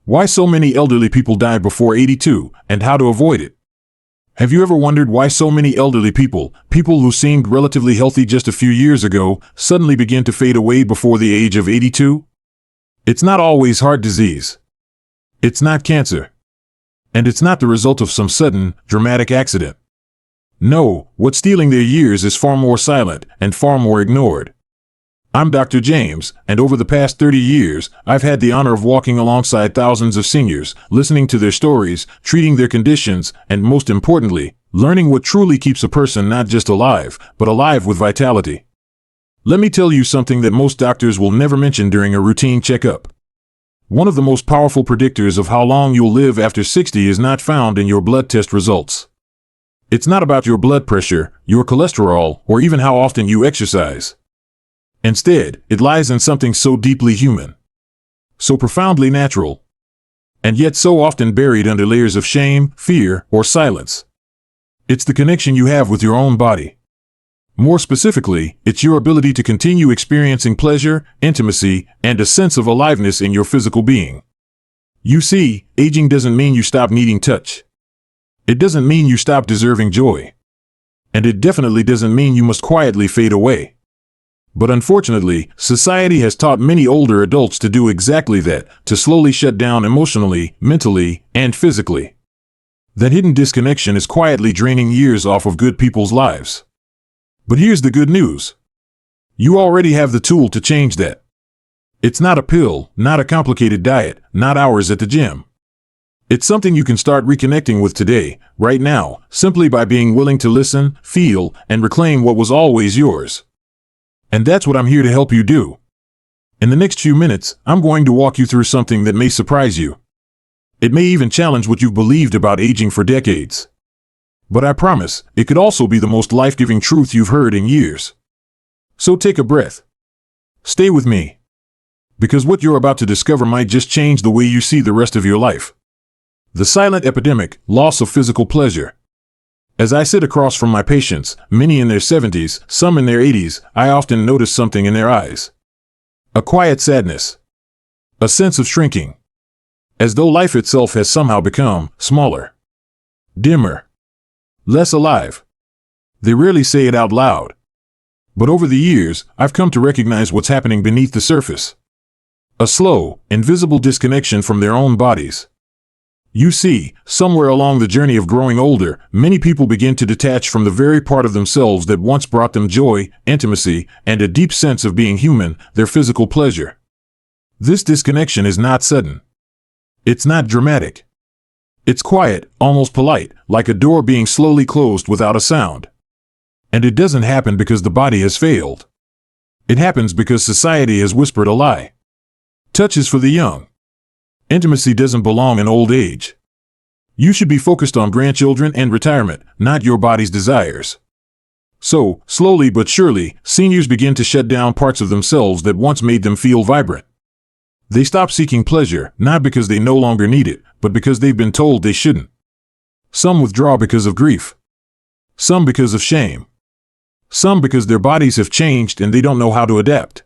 Why so many elderly people die before 82, and how to avoid it. Have you ever wondered why so many elderly people who seemed relatively healthy just a few years ago, suddenly begin to fade away before the age of 82? It's not always heart disease. It's not cancer. And it's not the result of some sudden, dramatic accident. No, what's stealing their years is far more silent and far more ignored. I'm Dr. James, and over the past 30 years, I've had the honor of walking alongside thousands of seniors, listening to their stories, treating their conditions, and most importantly, learning what truly keeps a person not just alive, but alive with vitality. Let me tell you something that most doctors will never mention during a routine checkup. One of the most powerful predictors of how long you'll live after 60 is not found in your blood test results. It's not about your blood pressure, your cholesterol, or even how often you exercise. Instead, it lies in something so deeply human, so profoundly natural, and yet so often buried under layers of shame, fear, or silence. It's the connection you have with your own body. More specifically, it's your ability to continue experiencing pleasure, intimacy, and a sense of aliveness in your physical being. You see, aging doesn't mean you stop needing touch. It doesn't mean you stop deserving joy. And it definitely doesn't mean you must quietly fade away. But unfortunately, society has taught many older adults to do exactly that, to slowly shut down emotionally, mentally, and physically. That hidden disconnection is quietly draining years off of good people's lives. But here's the good news. You already have the tool to change that. It's not a pill, not a complicated diet, not hours at the gym. It's something you can start reconnecting with today, right now, simply by being willing to listen, feel, and reclaim what was always yours. And that's what I'm here to help you do. In the next few minutes, I'm going to walk you through something that may surprise you. It may even challenge what you've believed about aging for decades. But I promise, it could also be the most life-giving truth you've heard in years. So take a breath. Stay with me. Because what you're about to discover might just change the way you see the rest of your life. The silent epidemic, loss of physical pleasure. As I sit across from my patients, many in their 70s, some in their 80s, I often notice something in their eyes. A quiet sadness. A sense of shrinking. As though life itself has somehow become smaller. Dimmer. Less alive. They rarely say it out loud. But over the years, I've come to recognize what's happening beneath the surface. A slow, invisible disconnection from their own bodies. You see, somewhere along the journey of growing older, many people begin to detach from the very part of themselves that once brought them joy, intimacy, and a deep sense of being human, their physical pleasure. This disconnection is not sudden. It's not dramatic. It's quiet, almost polite, like a door being slowly closed without a sound. And it doesn't happen because the body has failed. It happens because society has whispered a lie. Touch is for the young. Intimacy doesn't belong in old age. You should be focused on grandchildren and retirement, not your body's desires. So, slowly but surely, seniors begin to shut down parts of themselves that once made them feel vibrant. They stop seeking pleasure, not because they no longer need it, but because they've been told they shouldn't. Some withdraw because of grief. Some because of shame. Some because their bodies have changed and they don't know how to adapt.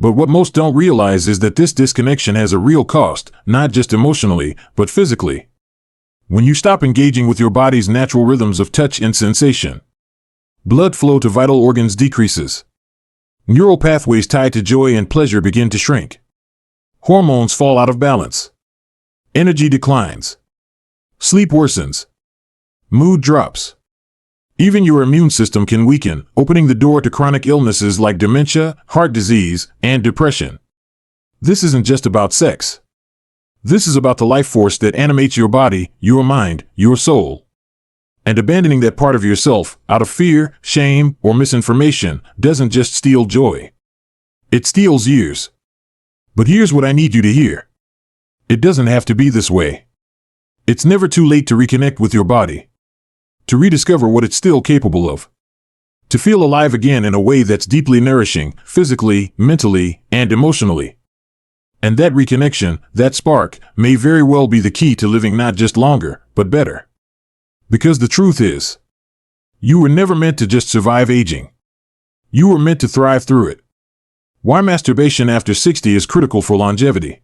But what most don't realize is that this disconnection has a real cost, not just emotionally, but physically. When you stop engaging with your body's natural rhythms of touch and sensation, blood flow to vital organs decreases. Neural pathways tied to joy and pleasure begin to shrink. Hormones fall out of balance. Energy declines. Sleep worsens. Mood drops. Even your immune system can weaken, opening the door to chronic illnesses like dementia, heart disease, and depression. This isn't just about sex. This is about the life force that animates your body, your mind, your soul. And abandoning that part of yourself, out of fear, shame, or misinformation, doesn't just steal joy. It steals years. But here's what I need you to hear. It doesn't have to be this way. It's never too late to reconnect with your body. To rediscover what it's still capable of. To feel alive again in a way that's deeply nourishing, physically, mentally, and emotionally. And that reconnection, that spark, may very well be the key to living not just longer, but better. Because the truth is, you were never meant to just survive aging. You were meant to thrive through it. Why masturbation after 60 is critical for longevity.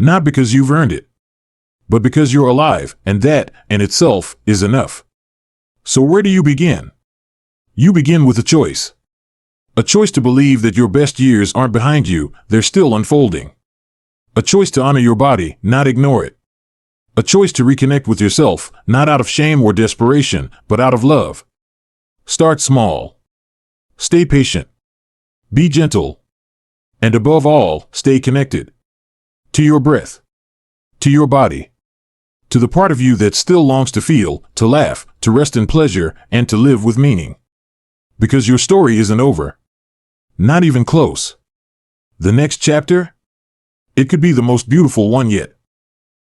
Not because you've earned it, but because you're alive, and that, in itself, is enough. So where do you begin? You begin with a choice. A choice to believe that your best years aren't behind you, they're still unfolding. A choice to honor your body, not ignore it. A choice to reconnect with yourself, not out of shame or desperation, but out of love. Start small. Stay patient. Be gentle. And above all, stay connected. To your breath. To your body. To the part of you that still longs to feel, to laugh, to rest in pleasure, and to live with meaning. Because your story isn't over. Not even close. The next chapter? It could be the most beautiful one yet.